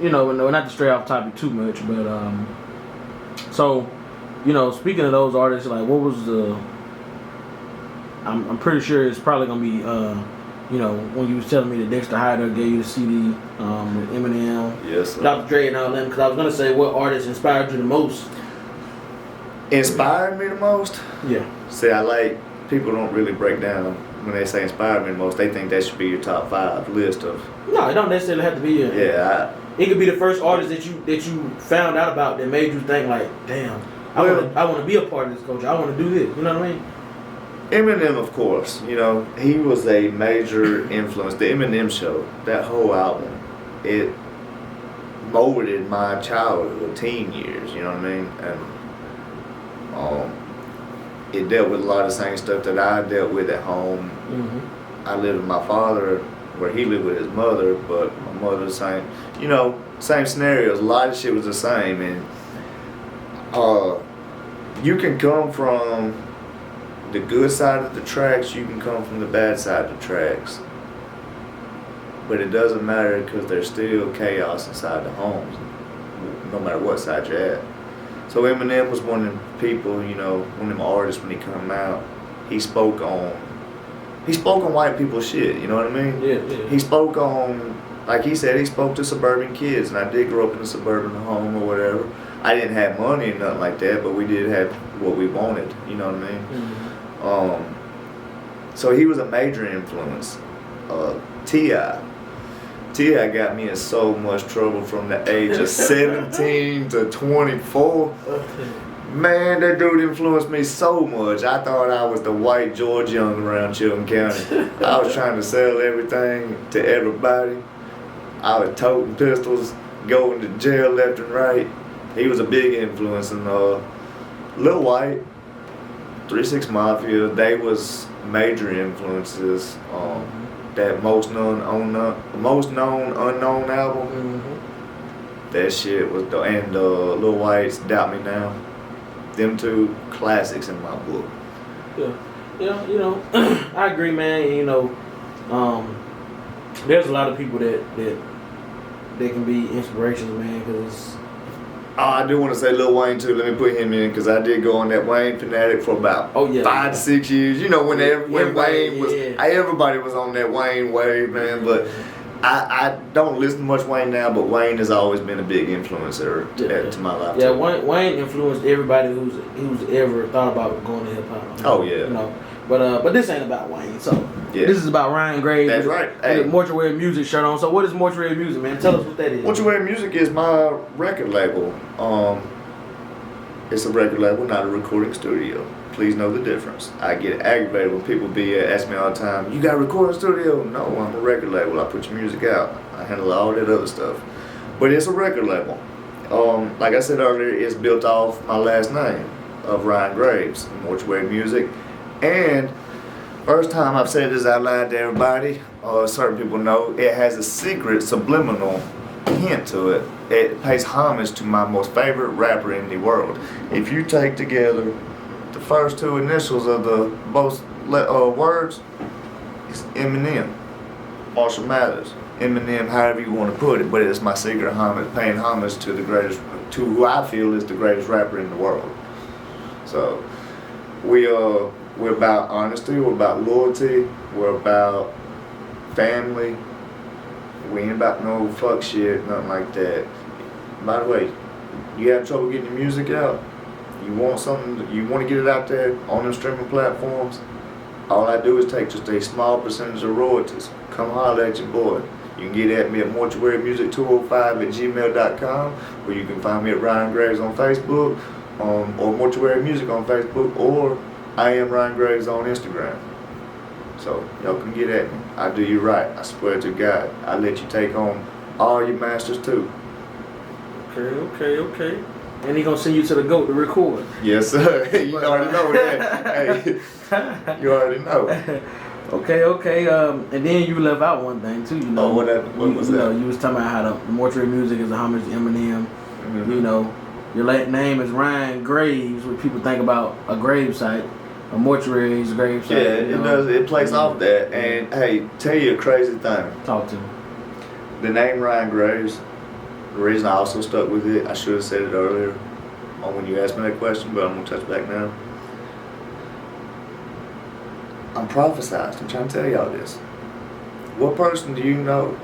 you know, no, not to stray off topic too much, but so, you know, speaking of those artists, like, what was the? I'm pretty sure it's probably gonna be, you know, when you was telling me that Dexter Hyder gave you the CD with Eminem, yes, sir. Dr. Dre, and all them, because I was gonna say what artist inspired you the most. Inspired me the most? Yeah. See, I like people don't really break down when they say inspired me the most. They think that should be your top 5 list of. No, it don't necessarily have to be your. Yeah. It could be the first artist that you found out about that made you think like, damn, I want to be a part of this culture. I want to do this. You know what I mean? Eminem, of course. You know, he was a major influence. The Eminem Show, that whole album, it molded my childhood, teen years. You know what I mean? And it dealt with a lot of the same stuff that I dealt with at home. Mm-hmm. I lived with my father, where he lived with his mother, but my mother the same. You know, same scenarios. A lot of shit was the same, and you can come from the good side of the tracks, you can come from the bad side of the tracks. But it doesn't matter because there's still chaos inside the homes, no matter what side you're at. So Eminem was one of them people, you know, one of them artists when he come out, he spoke on white people's shit, you know what I mean? Yeah. He spoke on, like he said, he spoke to suburban kids, and I did grow up in a suburban home or whatever. I didn't have money or nothing like that, but we did have what we wanted, you know what I mean? Mm-hmm. So he was a major influence. T.I. got me in so much trouble from the age of 17 to 24. Man, that dude influenced me so much. I thought I was the white George Young around Chilton County. I was trying to sell everything to everybody. I was toting pistols, going to jail left and right. He was a big influence. And Lil White, 3 6 Mafia, they was major influences. That most known unknown album. Mm-hmm. That shit was the and Lil White's Doubt Me Now. Them two classics in my book. Yeah, you know, I agree, man. You know, there's a lot of people that can be inspirations, man. Because I do want to say Lil Wayne too. Let me put him in because I did go on that Wayne fanatic for about 5 to 6 years. You know when Wayne was, everybody was on that Wayne wave, man. But I don't listen to much Wayne now. But Wayne has always been a big influencer to my life. Yeah, too. Wayne influenced everybody who's ever thought about going to hip hop. Oh yeah. You know, but this ain't about Wayne. So yeah. This is about Ryan Graves. That's right. With a Mortuary Music shirt on. So what is Mortuary Music, man? Tell us what that is. Mortuary Music is my record label. It's a record label, not a recording studio. Please know the difference. I get aggravated when people ask me all the time, you got a recording studio? No, I'm a record label. I put your music out. I handle all that other stuff. But it's a record label. Like I said earlier, it's built off my last name of Ryan Graves, Mortuary Music. And first time I've said this out loud to everybody, certain people know, it has a secret subliminal hint to it. It pays homage to my most favorite rapper in the world. If you take together the first 2 initials of the most words, it's Eminem, Marshall Mathers, Eminem, however you want to put it, but it's my secret homage, paying homage to to who I feel is the greatest rapper in the world. So we're about honesty, we're about loyalty, we're about family. We ain't about no fuck shit, nothing like that. By the way, you have trouble getting your music out, you want to get it out there on them streaming platforms, all I do is take just a small percentage of royalties. Come holler at your boy. You can get at me at mortuarymusic205@gmail.com, or you can find me at Ryan Graves on Facebook, or Mortuary Music on Facebook, or I am Ryan Graves on Instagram. So y'all can get at me. I do you right. I swear to God. I let you take home all your masters too. Okay. And he gonna send you to the GOAT to record. Yes, sir. You already know that. Hey, you already know. Okay. And then you left out one thing too. You know. Oh, what was that? Know, you was talking about how the Mortuary Music is a homage to Eminem. Mm-hmm. You know, your name is Ryan Graves, which people think about a grave site. A mortuary is a grave site. Yeah, it does. It plays off that. And hey, tell you a crazy thing. Talk to me. The name Ryan Graves, The reason I also stuck with it, I should have said it earlier on when you asked me that question, but I'm gonna touch back now. I'm prophesized. I'm trying to tell y'all this. What person do you know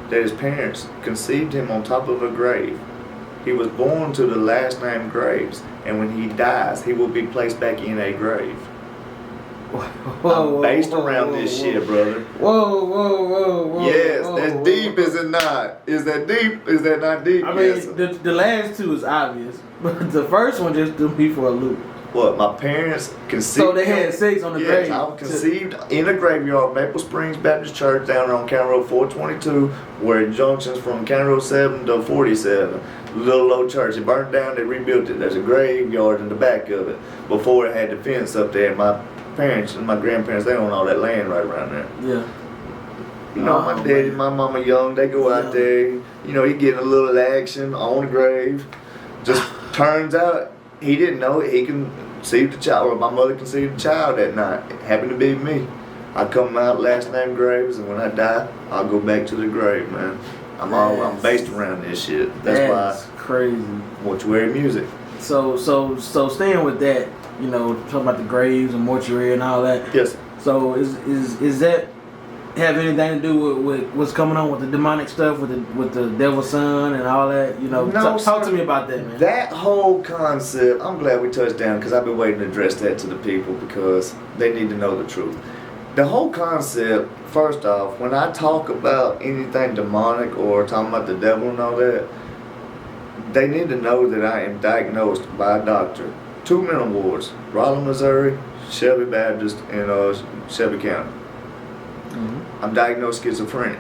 that his parents conceived him on top of a grave? He was born to the last name Graves, and when he dies, he will be placed back in a grave. I'm based around this shit, brother. Whoa. Yes, that's deep, is it not? Is that deep? Is that not deep? I mean, Yes. the last two is obvious, but the first one just threw me for a loop. What, my parents conceived? So they had sex on the grave. Yes, I was conceived in a graveyard, Maple Springs Baptist Church, down on County Road 422, where it junctions from County Road 7 to 47. Little old church. It burned down, they rebuilt it. There's a graveyard in the back of it. Before it had the fence up there, my parents and my grandparents, they own all that land right around there. Yeah. You know, my daddy, my mama young, they go out there, you know, he getting a little action on the grave. Just turns out he didn't know it. He conceived the child, or my mother conceived the child that night. It happened to be me. I come out last name Graves, and when I die, I'll go back to the grave, man. I'm based around this shit. That's why crazy. Mortuary music. So staying with that, you know, talking about the graves and mortuary and all that. Yes. So is that have anything to do with what's coming on with the demonic stuff with the devil's son and all that? You know, No, talk to me about that, man. That whole concept, I'm glad we touched down because I've been waiting to address that to the people because they need to know the truth. The whole concept, first off, when I talk about anything demonic or talking about the devil and all that, they need to know that I am diagnosed by a doctor. 2 mental wards, Raleigh, Missouri, Shelby Baptist, and Shelby County. Mm-hmm. I'm diagnosed schizophrenic.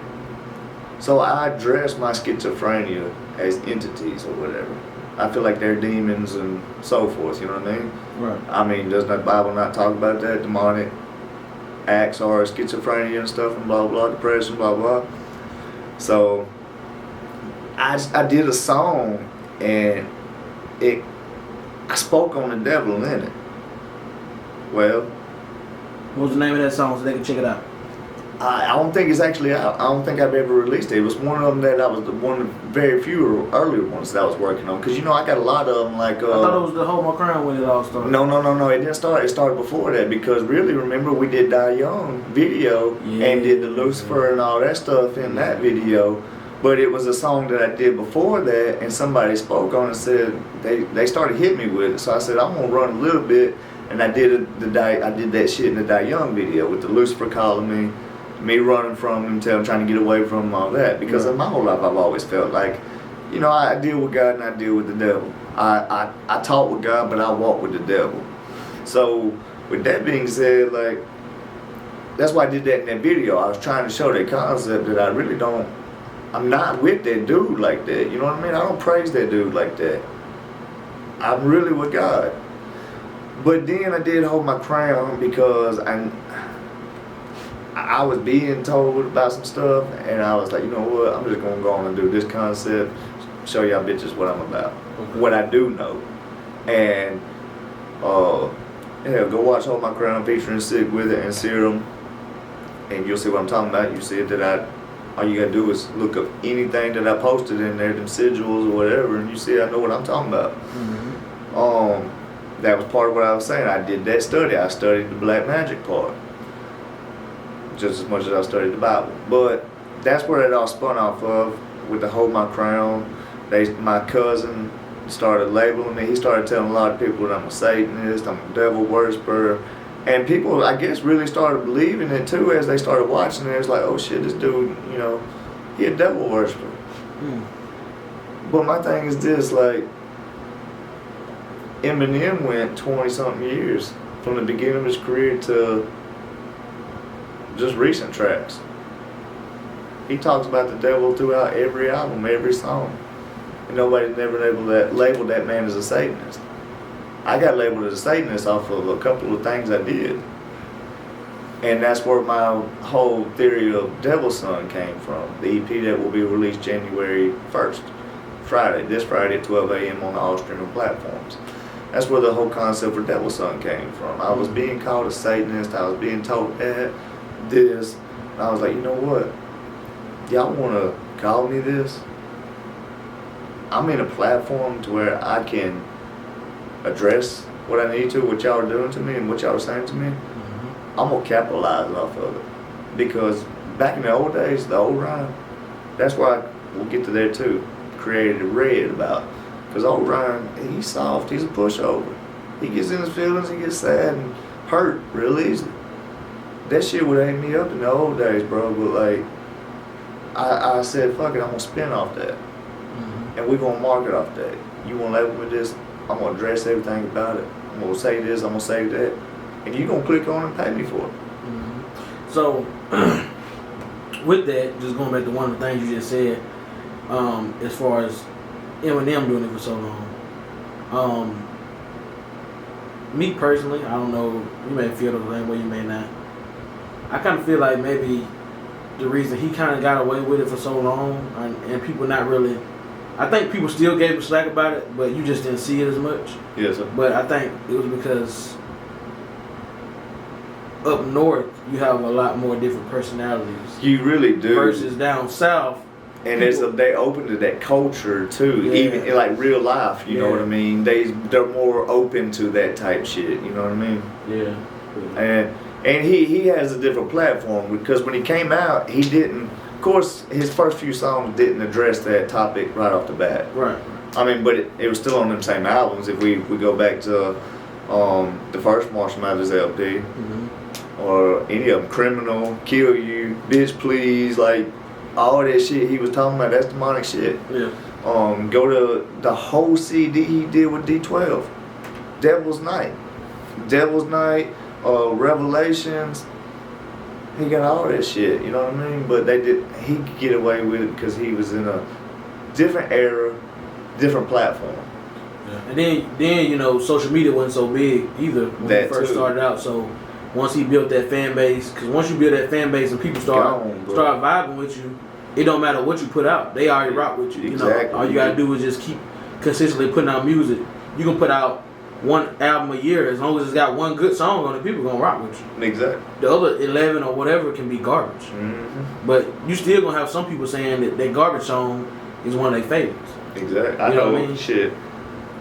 So I address my schizophrenia as entities or whatever. I feel like they're demons and so forth, you know what I mean? Right. I mean, does the Bible not talk about that? Demonic acts are schizophrenia and stuff and blah, blah, depression, blah, blah. So I did a song and I spoke on the devil in it. Well, what was the name of that song so they can check it out? I don't think it's actually out. I don't think I've ever released it. It was one of them that I was one of the very few earlier ones that I was working on. Because, you know, I got a lot of them like... I thought it was the Hold My Crown when it all started. No. It didn't start. It started before that because really, remember, we did Die Young video and did the Lucifer and all that stuff in that video. But it was a song that I did before that and somebody spoke on it and said, they started hitting me with it. So I said, I'm going to run a little bit. And I did that shit in the Die Young video with the Lucifer calling me running from him, trying to get away from him, all that. Because in my whole life, I've always felt like, you know, I deal with God and I deal with the devil. I talk with God, but I walk with the devil. So, with that being said, like, that's why I did that in that video. I was trying to show that concept that I really don't, I'm not with that dude like that. You know what I mean? I don't praise that dude like that. I'm really with God. But then I did hold my crown because I was being told about some stuff, and I was like, you know what, I'm just going to go on and do this concept, show y'all bitches what I'm about, what I do know. And, go watch Hold My Crown featuring Sick With It and Serum, and you'll see what I'm talking about. You see that all you got to do is look up anything that I posted in there, them sigils or whatever, and you see I know what I'm talking about. Mm-hmm. That was part of what I was saying. I did that study. I studied the black magic part just as much as I studied the Bible. But that's where it all spun off of with the Hold My Crown. My cousin started labeling me. He started telling a lot of people that I'm a Satanist, I'm a devil worshiper. And people, I guess, really started believing it too as they started watching it. It's like, oh shit, this dude, you know, he a devil worshiper. But my thing is this, like, Eminem went 20-something years from the beginning of his career to just recent tracks. He talks about the devil throughout every album, every song. And nobody's never labeled that man as a Satanist. I got labeled as a Satanist off of a couple of things I did. And that's where my whole theory of Devil's Son came from. The EP that will be released January 1st, this Friday at 12 a.m. on all streaming platforms. That's where the whole concept for Devil's Son came from. I was being called a Satanist. I was being told this. And I was like, you know what? Y'all want to call me this? I'm in a platform to where I can address what I need to, what y'all are doing to me and what y'all are saying to me, I'm gonna capitalize off of it. Because back in the old days, the old Ryan, that's why we'll get to there too, created a red about. Because old Ryan, he's soft, he's a pushover. He gets in his feelings, he gets sad and hurt real easily. That shit would hang me up in the old days, bro, but like, I said, fuck it, I'm gonna spin off that. And we're gonna market off that. You wanna label with this, I'm gonna address everything about it. I'm gonna say this, I'm gonna say that. And you're gonna click on it and pay me for it. So, with that, just going back to one of the things you just said, as far as Eminem doing it for so long. Me personally, I don't know, you may feel the same way, you may not. I kind of feel like maybe the reason he kind of got away with it for so long, and people not really, I think people still gave him slack about it, but you just didn't see it as much. Yes, sir. But I think it was because up north, you have a lot more different personalities. You really do. Versus down south. And they open to that culture too, Yeah. even in like real life. You know what I mean? They're more open to that type shit. You know what I mean? Yeah. And he has a different platform because when he came out, he didn't. Of course, his first few songs didn't address that topic right off the bat. Right. I mean, but it was still on them same albums. If we go back to the first Marshall Mathers LP, or any of them, Criminal, Kill You, Bitch Please, like. All that shit he was talking about, that's demonic shit. Yeah. Go to the whole CD he did with D12. Devil's Night, Revelations. He got all that shit, you know what I mean? But he could get away with it because he was in a different era, different platform. Yeah. And then you know, social media wasn't so big either when he first started out. So once he built that fan base, because once you build that fan base and people start vibing with you, it don't matter what you put out. They already rock with you. Exactly. You know, all you gotta do is just keep consistently putting out music. You can put out one album a year as long as it's got one good song on it. People gonna rock with you. Exactly. The other 11 or whatever can be garbage. But you still gonna have some people saying that garbage song is one of their favorites. Exactly. I know what I mean? Shit.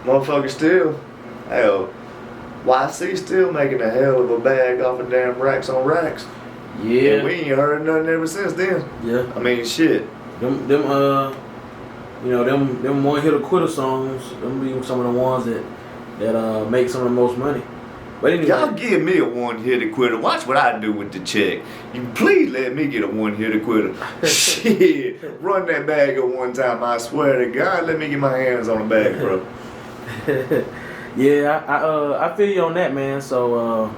Motherfuckers still, hell, YC still making a hell of a bag off of damn racks on racks. Yeah. And we ain't heard nothing ever since then. Yeah. I mean, shit. Them one hit or quitter songs, them be some of the ones that make some of the most money. But anyway, y'all give me a one hitter quitter. Watch what I do with the check. You please let me get a one hitter quitter. Shit. Run that bag up one time, I swear to God, let me get my hands on the bag, bro. Yeah, I feel you on that, man. So